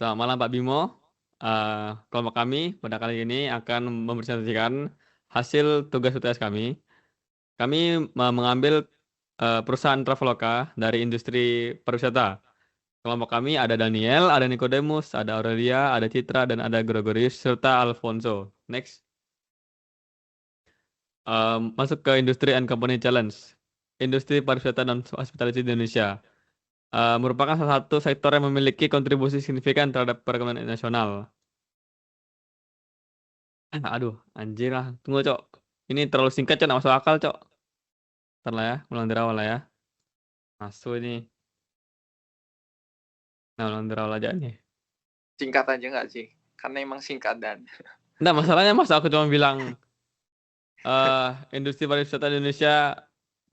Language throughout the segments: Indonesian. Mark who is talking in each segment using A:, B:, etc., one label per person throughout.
A: Selamat malam Pak Bimo. Kelompok kami pada kali ini akan mempresentasikan hasil tugas UTS kami. Kami mengambil perusahaan Traveloka dari industri pariwisata. Kelompok kami ada Daniel, ada Nicodemus, ada Aurelia, ada Citra, dan ada Gregorius, serta Alfonso. Next. Masuk ke Industri and Company Challenge. Industri pariwisata dan hospitality di Indonesia. Merupakan salah satu sektor yang memiliki kontribusi signifikan terhadap perekonomian nasional. Aduh, anjir lah. Tunggu, Cok. Ini terlalu singkat, Cok. Nggak masuk akal, Cok. Ntar lah ya. Ulang dari awal lah ya. Masuk ini. Nah, ulang dari awal aja nih.
B: Singkat aja nggak sih? Karena emang singkat dan.
A: Nggak, masalahnya masa aku cuma bilang industri pariwisata di Indonesia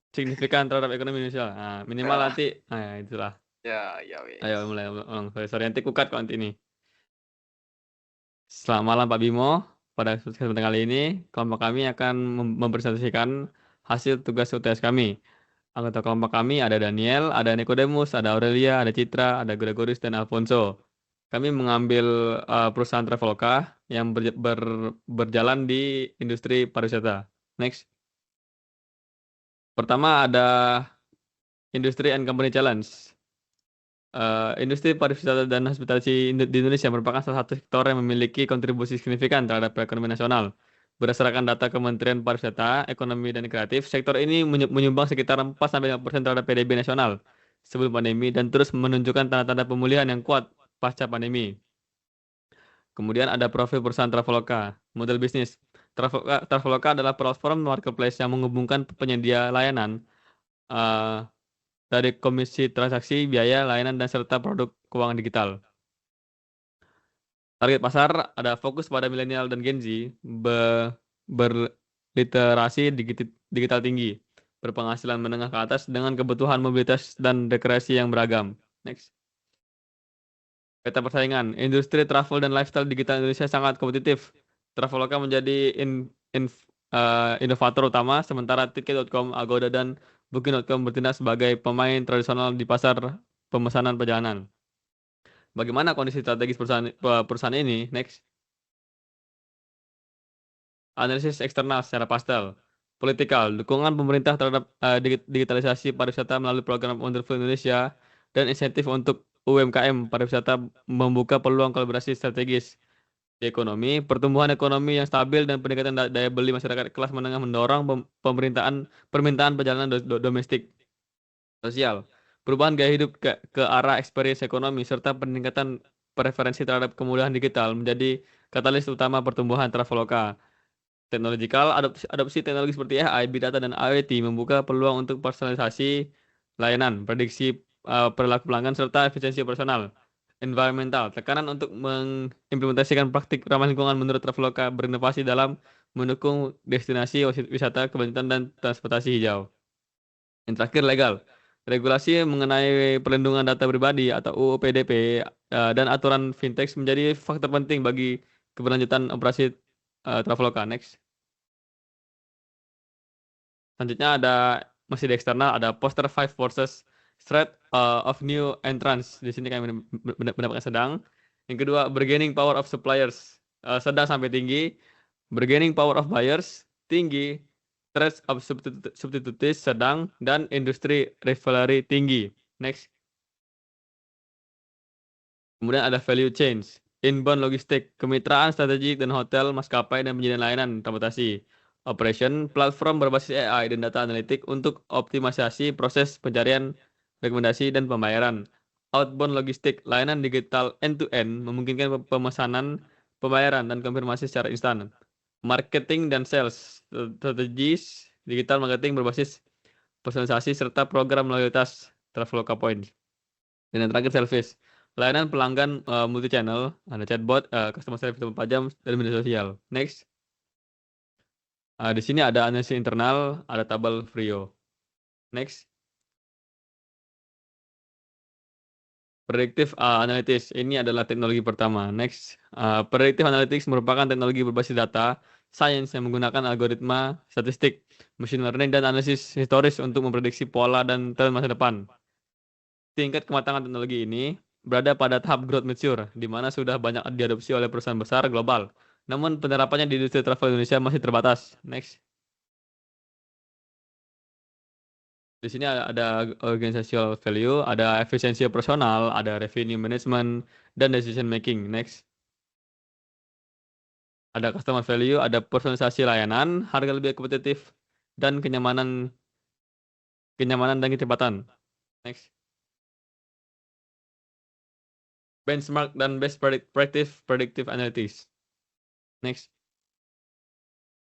A: signifikan terhadap ekonomi Indonesia. Nah, minimal nanti. Nah, ya, itulah.
B: Ya
A: Ayo
B: wes.
A: mulai ulang. Sorry, nanti kukat kok nanti ini. Selamat malam Pak Bimo. Pada kesempatan kali ini, kelompok kami akan mempresentasikan hasil tugas UTS kami. Anggota kelompok kami ada Daniel, ada Nicodemus, ada Aurelia, ada Citra, ada Gregorius, dan Alfonso. Kami mengambil perusahaan Traveloka yang berjalan di industri pariwisata. Next. Pertama ada Industry and Company Challenge. Industri pariwisata dan hospitality di Indonesia merupakan salah satu sektor yang memiliki kontribusi signifikan terhadap perekonomian nasional. Berdasarkan data Kementerian Pariwisata, Ekonomi dan Kreatif, sektor ini menyumbang sekitar 4-5% terhadap PDB nasional sebelum pandemi dan terus menunjukkan tanda-tanda pemulihan yang kuat pasca pandemi. Kemudian ada profil perusahaan Traveloka, model bisnis. Traveloka adalah platform marketplace yang menghubungkan penyedia layanan dari komisi transaksi, biaya, layanan, dan serta produk keuangan digital. Target pasar ada fokus pada milenial dan Gen Z, berliterasi digital tinggi, berpenghasilan menengah ke atas dengan kebutuhan mobilitas dan rekreasi yang beragam. Next. Peta persaingan, industri travel dan lifestyle digital Indonesia sangat kompetitif. Traveloka menjadi inovator utama, sementara Tiket.com, Agoda, dan Booking.com bertindak sebagai pemain tradisional di pasar pemesanan perjalanan. Bagaimana kondisi strategis perusahaan ini? Next. Analisis eksternal secara pastel. Politikal, dukungan pemerintah terhadap digitalisasi pariwisata melalui program Wonderful Indonesia dan insentif untuk UMKM pariwisata membuka peluang kolaborasi strategis. Di ekonomi, pertumbuhan ekonomi yang stabil dan peningkatan daya beli masyarakat kelas menengah mendorong permintaan perjalanan domestik. Sosial, perubahan gaya hidup ke arah experience ekonomi serta peningkatan preferensi terhadap kemudahan digital menjadi katalis utama pertumbuhan Traveloka. Teknologikal, adopsi teknologi seperti AI, Big Data, dan IoT membuka peluang untuk personalisasi layanan, prediksi perilaku pelanggan, serta efisiensi operasional. Environmental, tekanan untuk mengimplementasikan praktik ramah lingkungan menurut Traveloka berinovasi dalam mendukung destinasi wisata keberlanjutan dan transportasi hijau. Yang terakhir, legal. Regulasi mengenai perlindungan data pribadi atau UU PDP dan aturan fintech menjadi faktor penting bagi keberlanjutan operasi Traveloka. Next. Selanjutnya masih di eksternal ada poster Five Forces Threat of New Entrants. Di sini kami mendapatkan sedang. Yang kedua, bargaining power of suppliers sedang sampai tinggi. Bargaining power of buyers tinggi. Threats of substitutes sedang, dan industri rivalry tinggi. Next. Kemudian ada value change, inbound logistik, kemitraan strategik dan hotel, maskapai, dan penyedia layanan transportasi. Operation, platform berbasis AI dan data analitik untuk optimalisasi proses pencarian, rekomendasi, dan pembayaran. Outbound logistik, layanan digital end-to-end, memungkinkan pemesanan, pembayaran, dan konfirmasi secara instan. Marketing dan sales, strategis, digital marketing berbasis personalisasi, serta program loyalitas Traveloka Points. Dan yang terakhir, service. Layanan pelanggan multi channel, ada chatbot, customer service 24 jam, dan media sosial. Next. Di sini ada analisis internal, ada tabel Frio. Next. Predictive Analytics, ini adalah teknologi pertama. Next. Predictive Analytics merupakan teknologi berbasis data, sains yang menggunakan algoritma, statistik, machine learning, dan analisis historis untuk memprediksi pola dan tren masa depan. Tingkat kematangan teknologi ini berada pada tahap growth mature, di mana sudah banyak diadopsi oleh perusahaan besar global. Namun penerapannya di industri travel Indonesia masih terbatas. Next. Di sini ada organizational value, ada efisiensi operasional, ada revenue management, dan decision making. Next. Ada customer value, ada personalisasi layanan, harga lebih kompetitif, dan kenyamanan dan kecepatan. Next. Benchmark dan best predictive analytics. Next.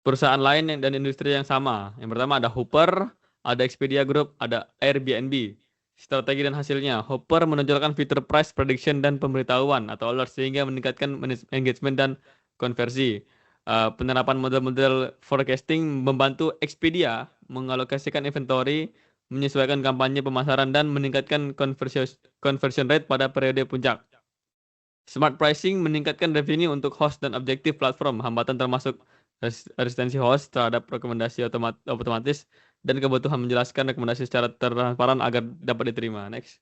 A: Perusahaan lain dan industri yang sama. Yang pertama ada Hopper, ada Expedia Group, ada Airbnb. Strategi dan hasilnya. Hopper menonjolkan fitur price prediction dan pemberitahuan atau alert sehingga meningkatkan engagement dan konversi. Penerapan model-model forecasting membantu Expedia mengalokasikan inventory, menyesuaikan kampanye pemasaran dan meningkatkan conversion rate pada periode puncak. Smart pricing meningkatkan revenue untuk host dan objektif platform. Hambatan termasuk resistensi host terhadap rekomendasi otomatis dan kebutuhan menjelaskan rekomendasi secara transparan agar dapat diterima. Next.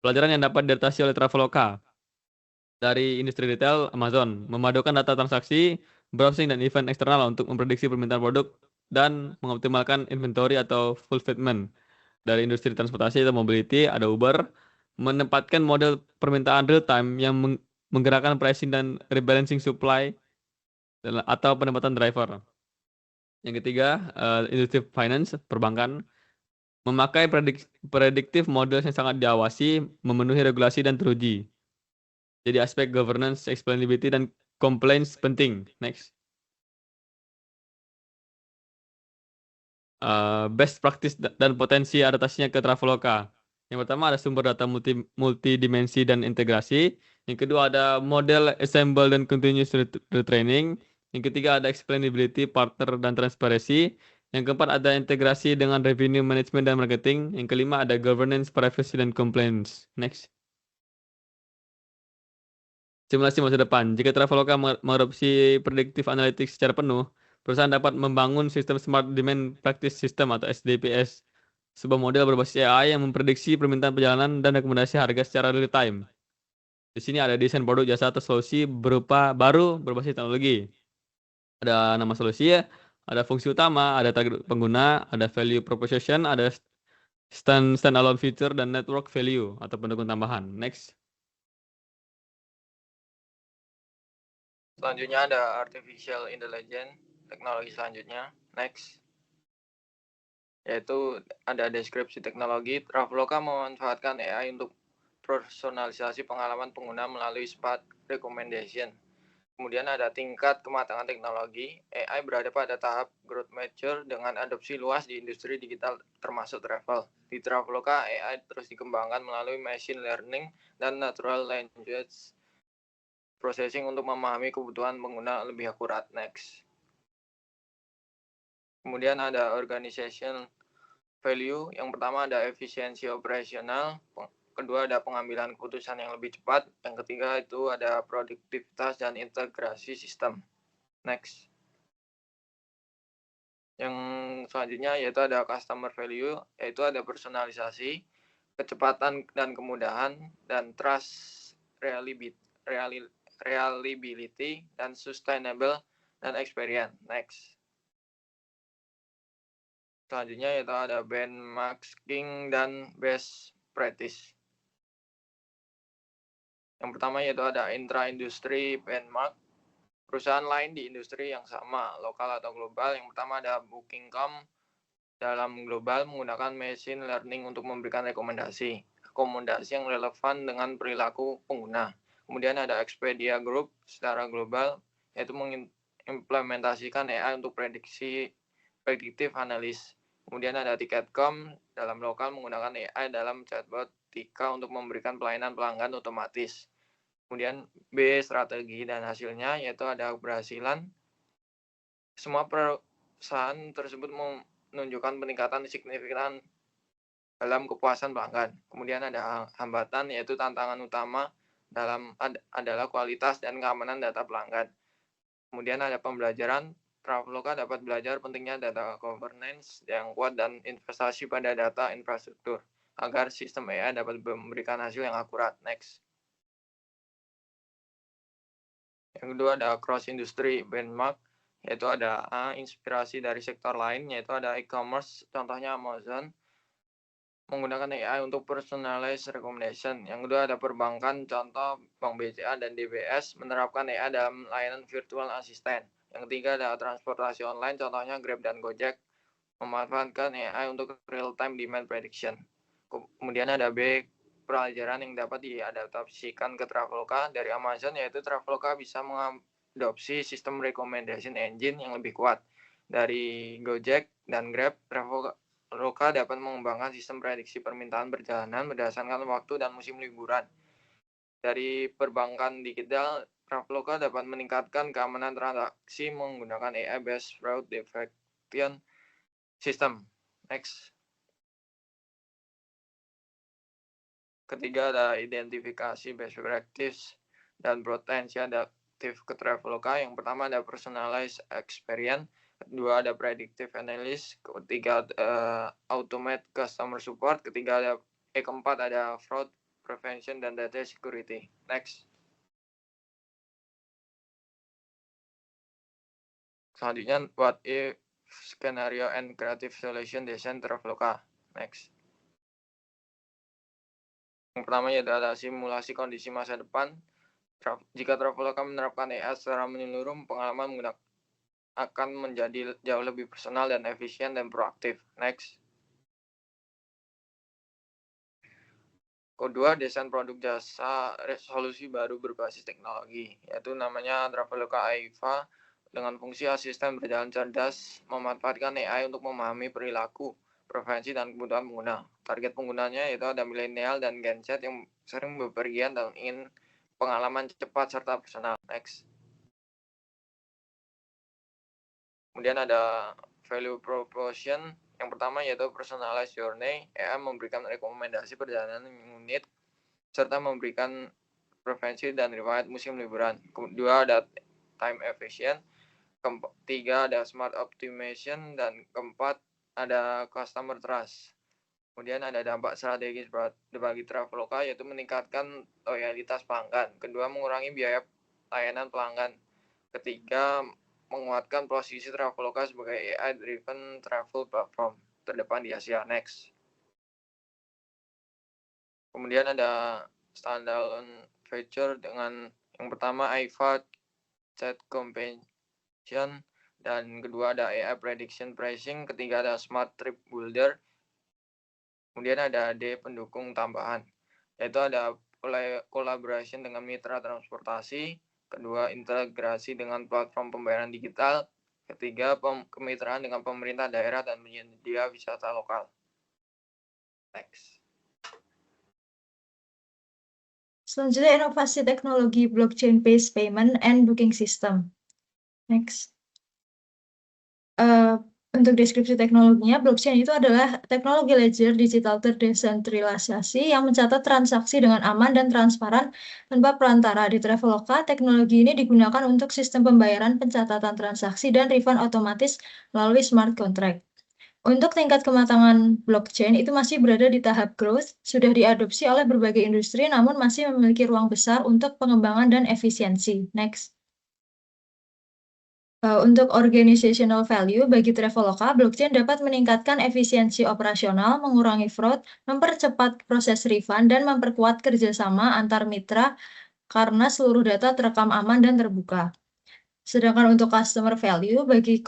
A: Pelajaran yang dapat diadaptasi oleh Traveloka dari industri retail Amazon memadukan data transaksi, browsing dan event eksternal untuk memprediksi permintaan produk dan mengoptimalkan inventory atau fulfillment. Dari industri transportasi atau mobility ada Uber menempatkan model permintaan real time yang menggerakkan pricing dan rebalancing supply atau penempatan driver. Yang ketiga, industri finance, perbankan, memakai prediktif model yang sangat diawasi, memenuhi regulasi dan teruji. Jadi aspek governance, explainability, dan compliance penting. Next. Best practice dan potensi adaptasinya ke Traveloka. Yang pertama ada sumber data multidimensi dan integrasi. Yang kedua ada model assemble dan continuous retraining. Yang ketiga ada explainability, partner, dan transparansi. Yang keempat ada integrasi dengan revenue management dan marketing. Yang kelima ada governance, privacy, dan compliance. Next. Simulasi masa depan. Jika Traveloka mengadopsi predictive analytics secara penuh, perusahaan dapat membangun sistem Smart Demand Practice System atau SDPS, sebuah model berbasis AI yang memprediksi permintaan perjalanan dan rekomendasi harga secara real time. Di sini ada desain produk jasa atau solusi berupa baru berbasis teknologi. Ada nama solusi, ada fungsi utama, ada target pengguna, ada value proposition, ada standalone feature dan network value atau pendukung tambahan. Next.
B: Selanjutnya ada artificial intelligence, teknologi selanjutnya. Next. Yaitu ada deskripsi teknologi. Traveloka memanfaatkan AI untuk personalisasi pengalaman pengguna melalui smart recommendation. Kemudian ada tingkat kematangan teknologi. AI berada pada tahap growth mature dengan adopsi luas di industri digital termasuk travel. Di Traveloka, AI terus dikembangkan melalui machine learning dan natural language processing untuk memahami kebutuhan pengguna lebih akurat. Next. Kemudian ada organization value. Yang pertama ada efisiensi operasional. Kedua ada pengambilan keputusan yang lebih cepat. Yang ketiga itu ada produktivitas dan integrasi sistem. Next. Yang selanjutnya yaitu ada customer value, yaitu ada personalisasi, kecepatan dan kemudahan, dan trust, reliability, dan sustainable, dan experience. Next. Selanjutnya yaitu ada benchmarking dan best practice. Yang pertama yaitu ada intra-industri benchmark. Perusahaan lain di industri yang sama, lokal atau global. Yang pertama ada Booking.com. Dalam global menggunakan machine learning untuk memberikan rekomendasi yang relevan dengan perilaku pengguna. Kemudian ada Expedia Group secara global, yaitu mengimplementasikan AI untuk predictive analysis. Kemudian ada Tiket.com dalam lokal menggunakan AI dalam chatbot Tika untuk memberikan pelayanan pelanggan otomatis. Kemudian B, strategi dan hasilnya, yaitu ada keberhasilan. Semua perusahaan tersebut menunjukkan peningkatan signifikan dalam kepuasan pelanggan. Kemudian ada hambatan, yaitu tantangan utama adalah kualitas dan keamanan data pelanggan. Kemudian ada pembelajaran. Traveloka dapat belajar pentingnya data governance yang kuat dan investasi pada data infrastruktur. agar sistem AI dapat memberikan hasil yang akurat. Next. Yang kedua ada cross industry benchmark, yaitu ada inspirasi dari sektor lain, yaitu ada e-commerce, contohnya Amazon, menggunakan AI untuk personalized recommendation. Yang kedua ada perbankan, contoh Bank BCA dan DBS menerapkan AI dalam layanan virtual assistant. Yang ketiga ada transportasi online, contohnya Grab dan Gojek memanfaatkan AI untuk real-time demand prediction. Kemudian ada B, pelajaran yang dapat diadaptasikan ke Traveloka dari Amazon, yaitu Traveloka bisa mengadopsi sistem recommendation engine yang lebih kuat. Dari Gojek dan Grab, Traveloka dapat mengembangkan sistem prediksi permintaan perjalanan berdasarkan waktu dan musim liburan. Dari perbankan digital, Traveloka dapat meningkatkan keamanan transaksi menggunakan AI-based fraud detection system. Next. Ketiga ada identifikasi best practice dan potensi adaptif ke Traveloka. Yang pertama ada personalized experience, kedua ada predictive analysis, ketiga automate customer support, keempat ada fraud prevention dan data security. Next. Selanjutnya what if scenario and creative solution design Traveloka. Next. Yang pertama yaitu ada simulasi kondisi masa depan. Jika Traveloka menerapkan AI secara menyeluruh, pengalaman menggunakan akan menjadi jauh lebih personal dan efisien dan proaktif. Next. Kedua, desain produk jasa resolusi baru berbasis teknologi, yaitu namanya Traveloka AIVA dengan fungsi asisten berjalan cerdas, memanfaatkan AI untuk memahami perilaku, preferensi, dan kebutuhan pengguna. Target penggunanya yaitu ada milenial dan Gen Z yang sering bepergian dan ingin pengalaman cepat serta personal. Next. Kemudian ada value proposition. Yang pertama yaitu personalized journey. AI memberikan rekomendasi perjalanan yang unik serta memberikan preferensi dan riwayat musim liburan. Kedua ada time efficient. Ketiga ada smart optimization, dan keempat ada customer trust. Kemudian ada dampak strategis bagi Traveloka yaitu meningkatkan loyalitas pelanggan. Kedua, mengurangi biaya layanan pelanggan. Ketiga, menguatkan posisi Traveloka sebagai AI-driven travel platform terdepan di Asia. Next. Kemudian ada standalone feature dengan yang pertama AIVA Chat Companion, dan kedua ada AI Prediction Pricing, ketiga ada Smart Trip Builder. Kemudian ada D, pendukung tambahan, yaitu ada collaboration dengan mitra transportasi, kedua integrasi dengan platform pembayaran digital, ketiga kemitraan dengan pemerintah daerah dan penyedia wisata lokal. Next.
C: Selanjutnya inovasi teknologi blockchain based payment and booking system. Next. Untuk deskripsi teknologinya, blockchain itu adalah teknologi ledger digital terdesentralisasi yang mencatat transaksi dengan aman dan transparan tanpa perantara. Di Traveloka, teknologi ini digunakan untuk sistem pembayaran, pencatatan transaksi, dan refund otomatis melalui smart contract. Untuk tingkat kematangan blockchain itu masih berada di tahap growth, sudah diadopsi oleh berbagai industri, namun masih memiliki ruang besar untuk pengembangan dan efisiensi. Next. Untuk organizational value bagi Traveloka, blockchain dapat meningkatkan efisiensi operasional, mengurangi fraud, mempercepat proses refund, dan memperkuat kerjasama antar mitra karena seluruh data terekam aman dan terbuka. Sedangkan untuk customer value bagi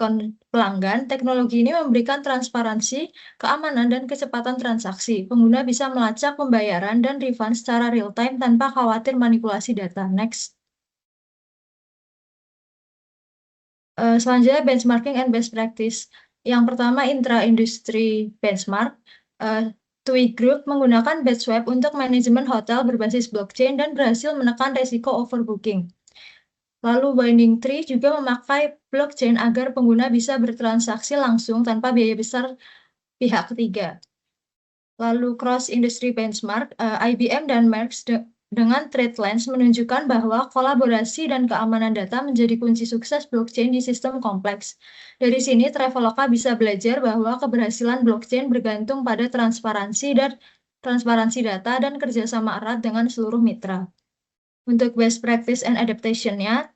C: pelanggan, teknologi ini memberikan transparansi, keamanan, dan kecepatan transaksi. Pengguna bisa melacak pembayaran dan refund secara real-time tanpa khawatir manipulasi data. Next. Selanjutnya benchmarking and best practice. Yang pertama intra-industry benchmark. TUI Group menggunakan Batchweb untuk manajemen hotel berbasis blockchain dan berhasil menekan resiko overbooking. Lalu Winding Tree juga memakai blockchain agar pengguna bisa bertransaksi langsung tanpa biaya besar pihak ketiga. Lalu cross industry benchmark, IBM dan Merck dengan TradeLens menunjukkan bahwa kolaborasi dan keamanan data menjadi kunci sukses blockchain di sistem kompleks. Dari sini, Traveloka bisa belajar bahwa keberhasilan blockchain bergantung pada transparansi dan transparansi data, dan kerjasama erat dengan seluruh mitra. Untuk best practice and adaptation-nya,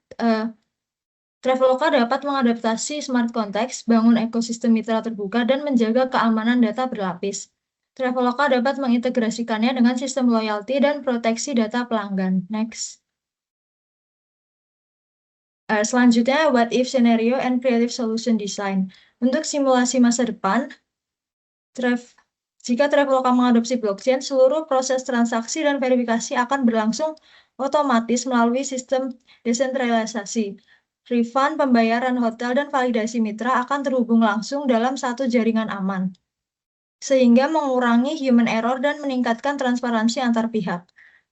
C: Traveloka dapat mengadaptasi smart context, bangun ekosistem mitra terbuka, dan menjaga keamanan data berlapis. Traveloka dapat mengintegrasikannya dengan sistem loyalty dan proteksi data pelanggan. Next. Selanjutnya, what if scenario and creative solution design. Untuk simulasi masa depan, jika Traveloka mengadopsi blockchain, seluruh proses transaksi dan verifikasi akan berlangsung otomatis melalui sistem desentralisasi. Refund, pembayaran hotel, dan validasi mitra akan terhubung langsung dalam satu jaringan aman, sehingga mengurangi human error dan meningkatkan transparansi antar pihak.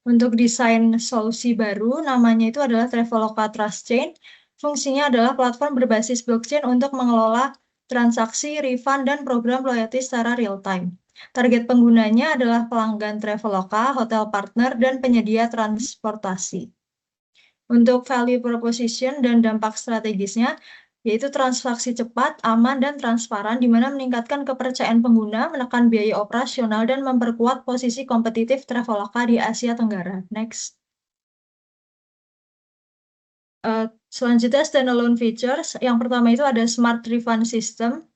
C: Untuk desain solusi baru, namanya itu adalah Traveloka Trust Chain. Fungsinya adalah platform berbasis blockchain untuk mengelola transaksi, refund, dan program loyalty secara real-time. Target penggunanya adalah pelanggan Traveloka, hotel partner, dan penyedia transportasi. Untuk value proposition dan dampak strategisnya, yaitu transaksi cepat, aman, dan transparan, di mana meningkatkan kepercayaan pengguna, menekan biaya operasional, dan memperkuat posisi kompetitif Traveloka di Asia Tenggara. Next. Selanjutnya standalone features. Yang pertama itu ada smart refund system.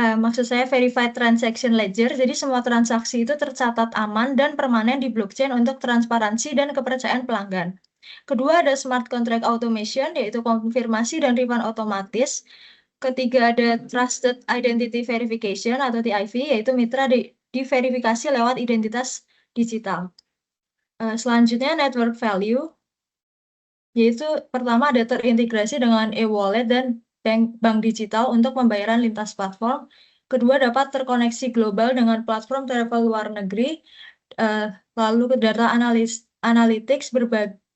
C: Maksud saya verified transaction ledger. Jadi semua transaksi itu tercatat aman dan permanen di blockchain untuk transparansi dan kepercayaan pelanggan. Kedua ada smart contract automation, yaitu konfirmasi dan refund otomatis. Ketiga ada trusted identity verification atau TIV, yaitu mitra diverifikasi lewat identitas digital. Selanjutnya network value, yaitu pertama ada terintegrasi dengan e-wallet dan bank digital untuk pembayaran lintas platform. Kedua dapat terkoneksi global dengan platform travel luar negeri. Lalu data analytics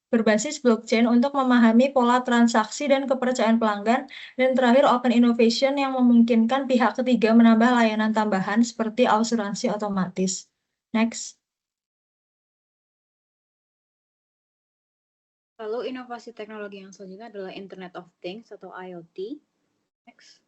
C: berbasis blockchain untuk memahami pola transaksi dan kepercayaan pelanggan. Dan terakhir open innovation yang memungkinkan pihak ketiga menambah layanan tambahan seperti asuransi otomatis. Next.
D: Lalu inovasi teknologi yang selanjutnya adalah Internet of Things atau IoT. Next.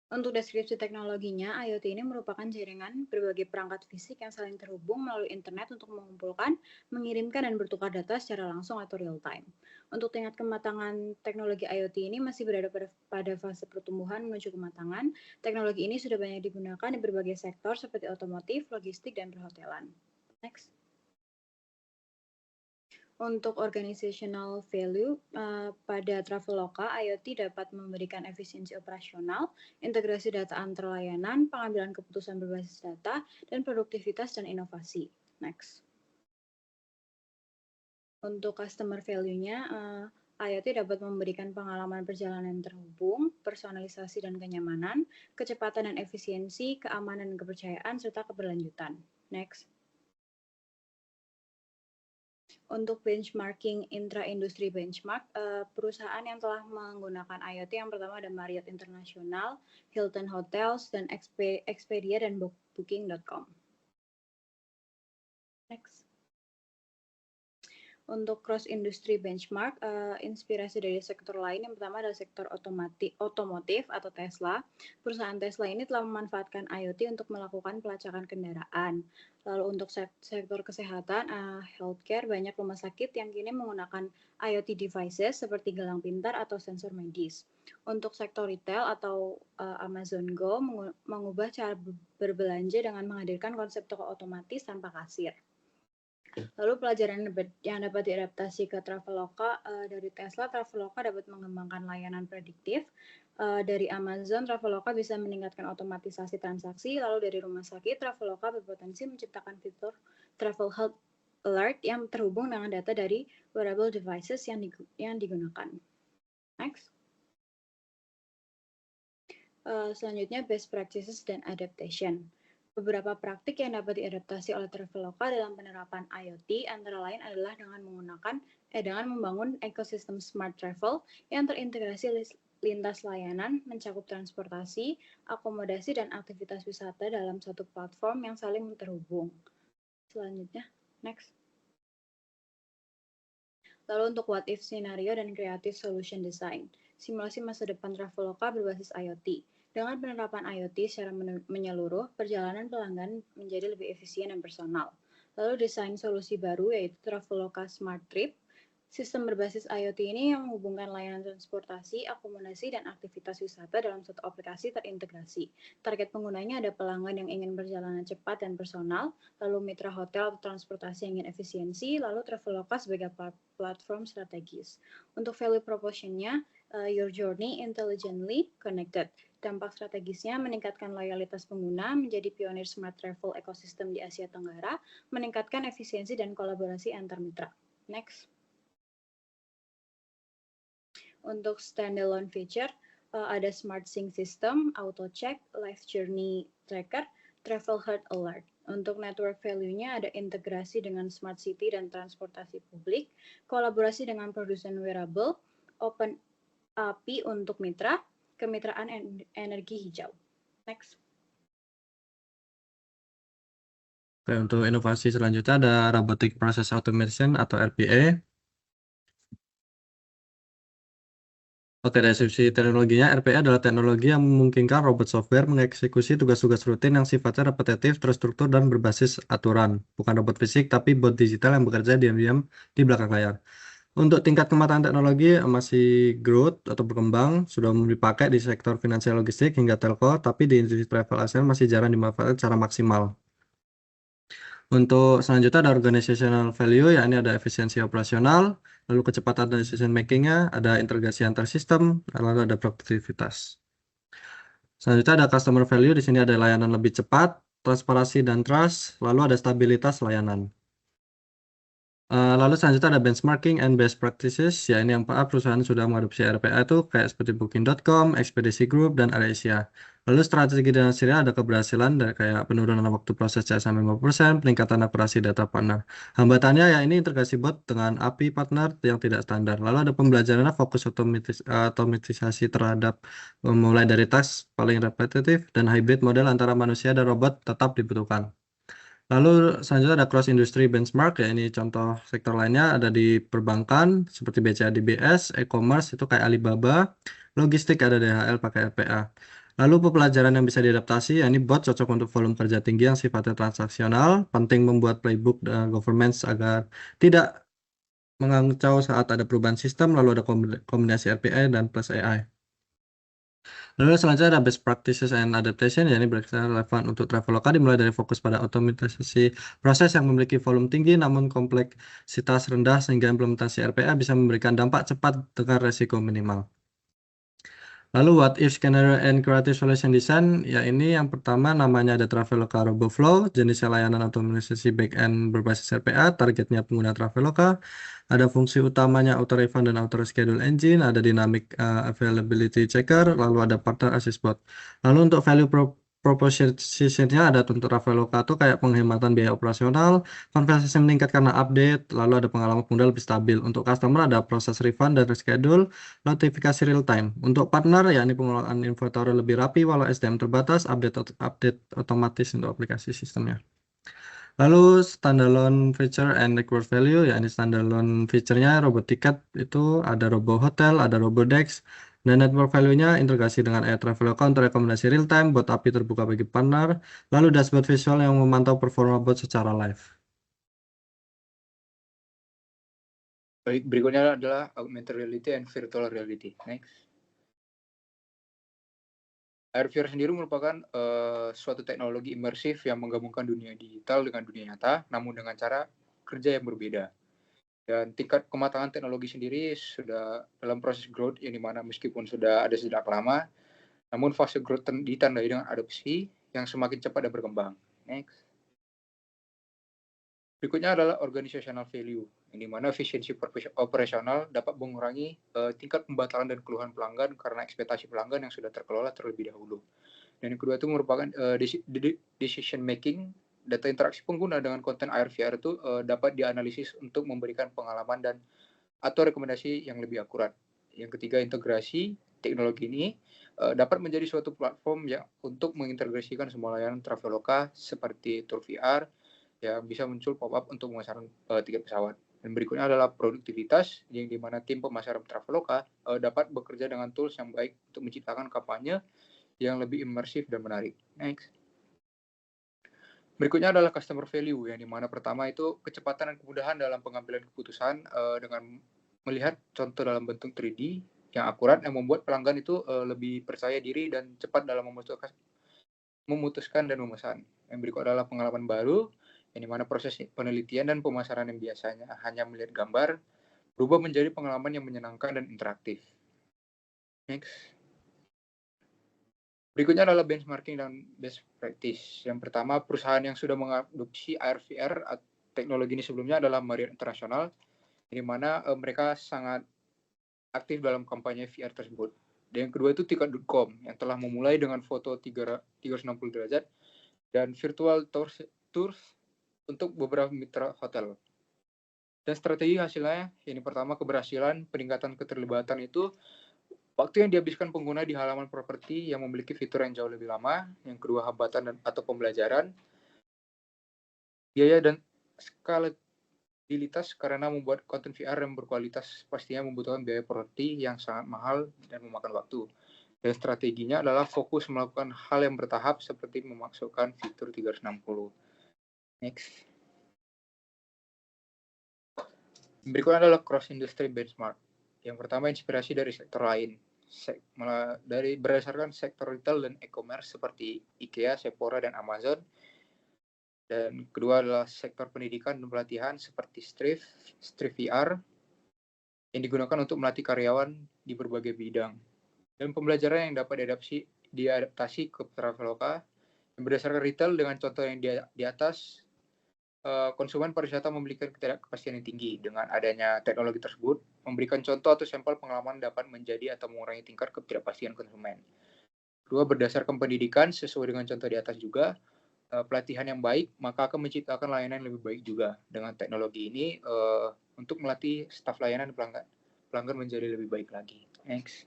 D: Untuk deskripsi teknologinya, IoT ini merupakan jaringan berbagai perangkat fisik yang saling terhubung melalui internet untuk mengumpulkan, mengirimkan, dan bertukar data secara langsung atau real time. Untuk tingkat kematangan teknologi IoT ini masih berada pada fase pertumbuhan menuju kematangan. Teknologi ini sudah banyak digunakan di berbagai sektor seperti otomotif, logistik, dan perhotelan. Next. Untuk organizational value, pada Traveloka, IoT dapat memberikan efisiensi operasional, integrasi data antar layanan, pengambilan keputusan berbasis data, dan produktivitas dan inovasi. Next. Untuk customer value-nya, IoT dapat memberikan pengalaman perjalanan terhubung, personalisasi dan kenyamanan, kecepatan dan efisiensi, keamanan dan kepercayaan, serta keberlanjutan. Next. Untuk benchmarking intra-industri benchmark, perusahaan yang telah menggunakan IoT yang pertama ada Marriott International, Hilton Hotels, dan Expedia dan Booking.com. Next. Untuk cross-industry benchmark, inspirasi dari sektor lain, yang pertama adalah sektor otomotif atau Tesla. Perusahaan Tesla ini telah memanfaatkan IoT untuk melakukan pelacakan kendaraan. Lalu untuk sektor kesehatan, healthcare, banyak rumah sakit yang kini menggunakan IoT devices seperti gelang pintar atau sensor medis. Untuk sektor retail atau Amazon Go mengubah cara berbelanja dengan menghadirkan konsep toko otomatis tanpa kasir. Lalu pelajaran yang dapat diadaptasi ke Traveloka, dari Tesla, Traveloka dapat mengembangkan layanan prediktif. Dari Amazon, Traveloka bisa meningkatkan otomatisasi transaksi. Lalu dari rumah sakit, Traveloka berpotensi menciptakan fitur Travel Health Alert yang terhubung dengan data dari wearable devices yang digunakan. Next. Selanjutnya best practices dan adaptation. Beberapa praktik yang dapat diadaptasi oleh Traveloka dalam penerapan IoT antara lain adalah dengan membangun ekosistem smart travel yang terintegrasi lintas layanan, mencakup transportasi, akomodasi, dan aktivitas wisata dalam satu platform yang saling terhubung. Selanjutnya, next. Lalu untuk what if scenario dan creative solution design. Simulasi masa depan Traveloka berbasis IoT. Dengan penerapan IoT secara menyeluruh, perjalanan pelanggan menjadi lebih efisien dan personal. Lalu desain solusi baru yaitu Traveloka Smart Trip. Sistem berbasis IoT ini yang menghubungkan layanan transportasi, akomodasi, dan aktivitas wisata dalam satu aplikasi terintegrasi. Target penggunanya ada pelanggan yang ingin perjalanan cepat dan personal, lalu mitra hotel atau transportasi yang ingin efisiensi, lalu Traveloka sebagai platform strategis. Untuk value proposition-nya, your journey intelligently connected. Dampak strategisnya meningkatkan loyalitas pengguna, menjadi pionir smart travel ekosistem di Asia Tenggara, meningkatkan efisiensi dan kolaborasi antar mitra. Next. Untuk standalone feature, ada Smart Sync System, Auto Check, Life Journey Tracker, Travel Health Alert. Untuk network value-nya ada integrasi dengan Smart City dan transportasi publik, kolaborasi dengan produsen wearable, Open API untuk mitra, kemitraan energi hijau. Next.
E: Oke, untuk inovasi selanjutnya ada Robotic Process Automation atau RPA. Oke, dari sisi teknologinya, RPA adalah teknologi yang memungkinkan robot software mengeksekusi tugas-tugas rutin yang sifatnya repetitif, terstruktur, dan berbasis aturan. Bukan robot fisik, tapi bot digital yang bekerja diam-diam di belakang layar. Untuk tingkat kematangan teknologi masih growth atau berkembang, sudah dipakai di sektor finansial logistik hingga telco, tapi di industri travel ASEAN masih jarang dimanfaatkan secara maksimal. Untuk selanjutnya ada organizational value, yakni ada efisiensi operasional, lalu kecepatan decision making-nya, ada integrasi antar sistem, lalu ada produktivitas. Selanjutnya ada customer value, di sini ada layanan lebih cepat, transparansi dan trust, lalu ada stabilitas layanan. Lalu selanjutnya ada benchmarking and best practices, ya ini yang perusahaan sudah mengadopsi RPA itu kayak seperti Booking.com, Expedition Group, dan AirAsia. Lalu strategi dan hasilnya ada keberhasilan dari kayak penurunan waktu proses sampai 50%, peningkatan akurasi data partner. Hambatannya ya ini integrasi bot dengan API partner yang tidak standar. Lalu ada pembelajarannya fokus otomatisasi terhadap mulai dari task paling repetitif dan hybrid model antara manusia dan robot tetap dibutuhkan. Lalu selanjutnya ada cross industry benchmark, ya ini contoh sektor lainnya ada di perbankan seperti BCA DBS, e-commerce itu kayak Alibaba, logistik ada DHL pakai RPA. Lalu pembelajaran yang bisa diadaptasi, ya ini bot cocok untuk volume kerja tinggi yang sifatnya transaksional, penting membuat playbook governance agar tidak mengacau saat ada perubahan sistem, lalu ada kombinasi RPA dan plus AI. Lalu selanjutnya ada best practices and adaptation, ya ini berarti relevan untuk Traveloka dimulai dari fokus pada otomatisasi proses yang memiliki volume tinggi namun kompleksitas rendah sehingga implementasi RPA bisa memberikan dampak cepat dengan resiko minimal. Lalu what if scenario and creative solution design, ya ini yang pertama namanya ada Traveloka RoboFlow, jenisnya layanan otomatisasi back-end berbasis RPA, targetnya pengguna Traveloka. Ada fungsi utamanya auto refund dan auto reschedule engine, ada dynamic availability checker, lalu ada partner assist bot. Lalu untuk value proposition-nya ada untuk Traveloka tuh kayak penghematan biaya operasional, konversinya meningkat karena update, lalu ada pengalaman pengguna lebih stabil. Untuk customer ada proses refund dan reschedule, notifikasi real time. Untuk partner yakni pengelolaan inventory lebih rapi walau SDM terbatas, update otomatis untuk aplikasi sistemnya. Lalu standalone feature and required value, yakni standalone feature-nya robot tiket itu ada robo hotel, ada robo desk, dan network value-nya integrasi dengan Air Traveloka untuk rekomendasi real time, bot API terbuka bagi partner, lalu dashboard visual yang memantau performa bot secara live.
F: Baik, berikutnya adalah augmented reality and virtual reality. Next. AirVR sendiri merupakan suatu teknologi imersif yang menggabungkan dunia digital dengan dunia nyata, namun dengan cara kerja yang berbeda. Dan tingkat kematangan teknologi sendiri sudah dalam proses growth, yang dimana meskipun sudah ada sejak lama, namun fase growth ditandai dengan adopsi yang semakin cepat dan berkembang. Next. Berikutnya adalah organizational value, yang dimana efisiensi operasional dapat mengurangi tingkat pembatalan dan keluhan pelanggan karena ekspektasi pelanggan yang sudah terkelola terlebih dahulu. Dan yang kedua itu merupakan decision making, data interaksi pengguna dengan konten AR/VR itu dapat dianalisis untuk memberikan pengalaman dan atau rekomendasi yang lebih akurat. Yang ketiga, integrasi teknologi ini dapat menjadi suatu platform yang untuk mengintegrasikan semua layanan Traveloka seperti tour VR yang bisa muncul pop-up untuk pemasaran tiket pesawat. Dan berikutnya adalah produktivitas, yang dimana tim pemasaran Traveloka dapat bekerja dengan tools yang baik untuk menciptakan kampanye yang lebih imersif dan menarik. Next. Berikutnya adalah customer value, yang dimana pertama itu kecepatan dan kemudahan dalam pengambilan keputusan dengan melihat contoh dalam bentuk 3D yang akurat yang membuat pelanggan itu lebih percaya diri dan cepat dalam memutuskan dan memesan. Yang berikut adalah pengalaman baru, yang dimana proses penelitian dan pemasaran yang biasanya hanya melihat gambar berubah menjadi pengalaman yang menyenangkan dan interaktif. Next. Berikutnya adalah benchmarking dan best practice. Yang pertama, perusahaan yang sudah mengadopsi AR/VR teknologi ini sebelumnya adalah Marriott International, di mana mereka sangat aktif dalam kampanye VR tersebut. Dan yang kedua itu Ticket.com, yang telah memulai dengan foto 360 derajat dan virtual tours untuk beberapa mitra hotel. Dan strategi hasilnya, ini pertama keberhasilan, peningkatan keterlibatan itu waktu yang dihabiskan pengguna di halaman properti yang memiliki fitur yang jauh lebih lama. Yang kedua, hambatan atau pembelajaran. Biaya dan skalabilitas karena membuat konten VR yang berkualitas pastinya membutuhkan biaya properti yang sangat mahal dan memakan waktu. Dan strateginya adalah fokus melakukan hal yang bertahap seperti memasukkan fitur 360. Next. Berikutnya adalah cross-industry benchmark. Yang pertama, inspirasi dari sektor lain. Berdasarkan sektor retail dan e-commerce seperti IKEA, Sephora, dan Amazon. Dan kedua adalah sektor pendidikan dan pelatihan seperti Strive VR yang digunakan untuk melatih karyawan di berbagai bidang. Dan pembelajaran yang dapat diadaptasi ke Traveloka yang berdasarkan retail dengan contoh yang di atas. Konsumen pariwisata memiliki ketidakpastian yang tinggi. Dengan adanya teknologi tersebut, memberikan contoh atau sampel pengalaman dapat menjadi atau mengurangi tingkat ketidakpastian konsumen. Kedua, berdasarkan pendidikan sesuai dengan contoh di atas juga, pelatihan yang baik maka akan menciptakan layanan yang lebih baik juga. Dengan teknologi ini untuk melatih staf layanan pelanggan menjadi lebih baik lagi. Next.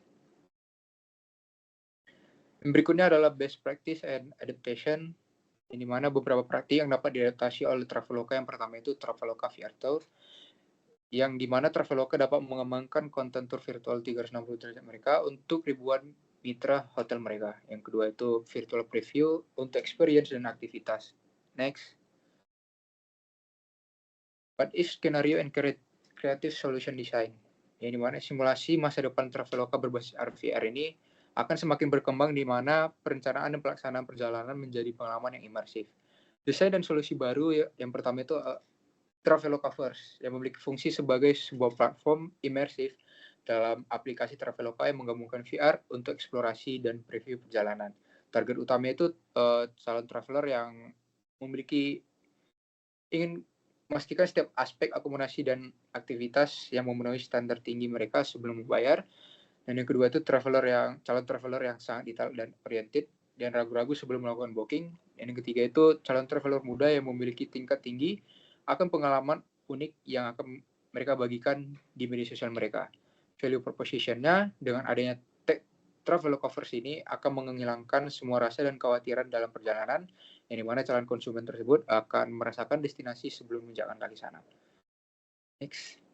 F: Berikutnya adalah best practice and adaptation, di mana beberapa praktik yang dapat diadaptasi oleh Traveloka. Yang pertama itu Traveloka VR Tour, yang dimana Traveloka dapat mengembangkan konten tour virtual 360 derajat mereka untuk ribuan mitra hotel mereka. Yang kedua itu virtual preview untuk experience dan aktivitas. Next. What if scenario and creative solution design, yang dimana simulasi masa depan Traveloka berbasis VR ini akan semakin berkembang, di mana perencanaan dan pelaksanaan perjalanan menjadi pengalaman yang imersif. Desain dan solusi baru yang pertama itu Traveloka First, yang memiliki fungsi sebagai sebuah platform imersif dalam aplikasi Traveloka yang menggabungkan VR untuk eksplorasi dan preview perjalanan. Target utama itu calon traveler yang ingin memastikan setiap aspek akomodasi dan aktivitas yang memenuhi standar tinggi mereka sebelum membayar. Dan yang kedua itu calon traveler yang sangat detail dan oriented dan ragu-ragu sebelum melakukan booking. Dan yang ketiga itu calon traveler muda yang memiliki tingkat tinggi akan pengalaman unik yang akan mereka bagikan di media sosial mereka. Value proposition-nya dengan adanya Traveloka First ini akan menghilangkan semua rasa dan kekhawatiran dalam perjalanan, yang dimana calon konsumen tersebut akan merasakan destinasi sebelum menjalankan kaki sana. Next.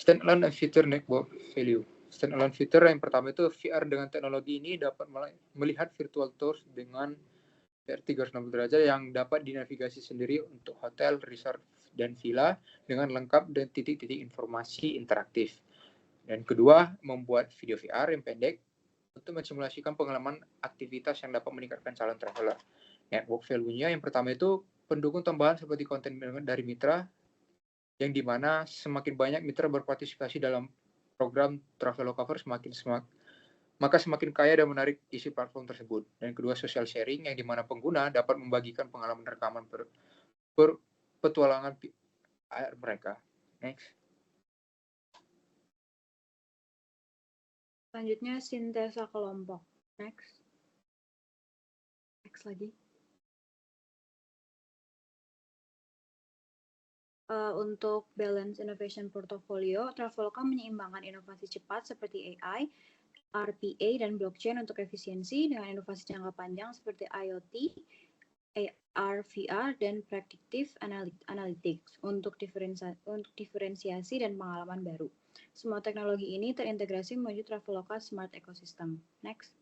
F: Standalone and Feature Network Value. Standalone feature yang pertama itu VR dengan teknologi ini dapat melihat virtual tours dengan VR 360 derajat yang dapat dinavigasi sendiri untuk hotel, resort, dan villa dengan lengkap dan titik-titik informasi interaktif. Dan kedua, membuat video VR yang pendek untuk mensimulasikan pengalaman aktivitas yang dapat meningkatkan calon traveler. Network value-nya yang pertama itu pendukung tambahan seperti konten dari mitra, yang dimana semakin banyak mitra berpartisipasi dalam program Traveloka First maka semakin kaya dan menarik isi platform tersebut. Dan kedua, social sharing, yang dimana pengguna dapat membagikan pengalaman rekaman petualangan mereka. Next.
D: Selanjutnya sintesa kelompok. Next lagi. Untuk balance innovation portfolio, Traveloka menyeimbangkan inovasi cepat seperti AI, RPA, dan blockchain untuk efisiensi dengan inovasi jangka panjang seperti IoT, AR, VR, dan predictive analytics untuk diferensiasi dan pengalaman baru. Semua teknologi ini terintegrasi menuju Traveloka Smart Ecosystem. Next.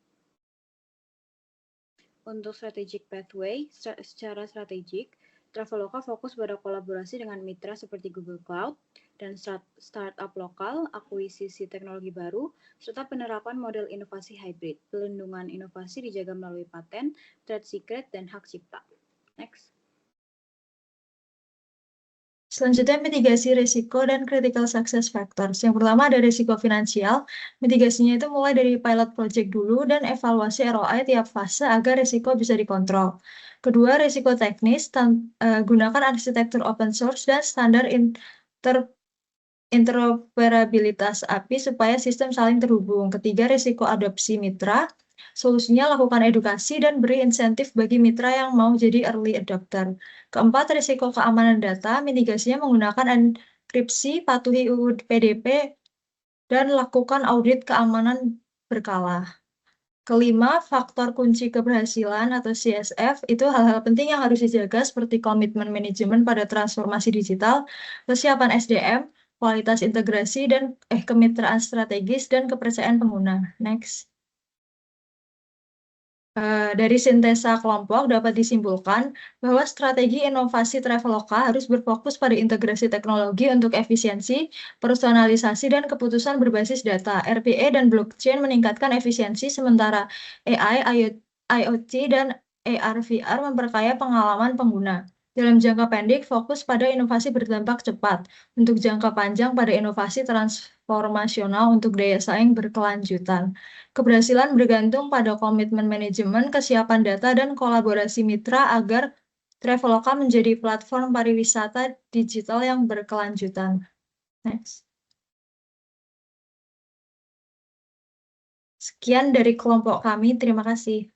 D: Untuk strategic pathway, secara strategik, Traveloka fokus pada kolaborasi dengan mitra seperti Google Cloud dan startup lokal, akuisisi teknologi baru, serta penerapan model inovasi hybrid. Pelindungan inovasi dijaga melalui paten, trade secret, dan hak cipta. Next.
C: Selanjutnya, mitigasi risiko dan critical success factors. Yang pertama ada risiko finansial. Mitigasinya itu mulai dari pilot project dulu dan evaluasi ROI tiap fase agar risiko bisa dikontrol. Kedua, risiko teknis. Gunakan arsitektur open source dan standar interoperabilitas API supaya sistem saling terhubung. Ketiga, risiko adopsi mitra. Solusinya lakukan edukasi dan beri insentif bagi mitra yang mau jadi early adopter. Keempat, risiko keamanan data. Mitigasinya menggunakan enkripsi, patuhi UU PDP, dan lakukan audit keamanan berkala. Kelima, faktor kunci keberhasilan atau CSF itu hal-hal penting yang harus dijaga seperti komitmen manajemen pada transformasi digital, kesiapan SDM, kualitas integrasi, dan kemitraan strategis, dan kepercayaan pengguna. Next. Dari sintesa kelompok dapat disimpulkan bahwa strategi inovasi Traveloka harus berfokus pada integrasi teknologi untuk efisiensi, personalisasi, dan keputusan berbasis data. RPA dan blockchain meningkatkan efisiensi, sementara AI, IoT, dan AR/VR memperkaya pengalaman pengguna. Dalam jangka pendek, fokus pada inovasi berdampak cepat. Untuk jangka panjang, pada inovasi transformasional untuk daya saing berkelanjutan. Keberhasilan bergantung pada komitmen manajemen, kesiapan data, dan kolaborasi mitra agar Traveloka menjadi platform pariwisata digital yang berkelanjutan. Next. Sekian dari kelompok kami, terima kasih.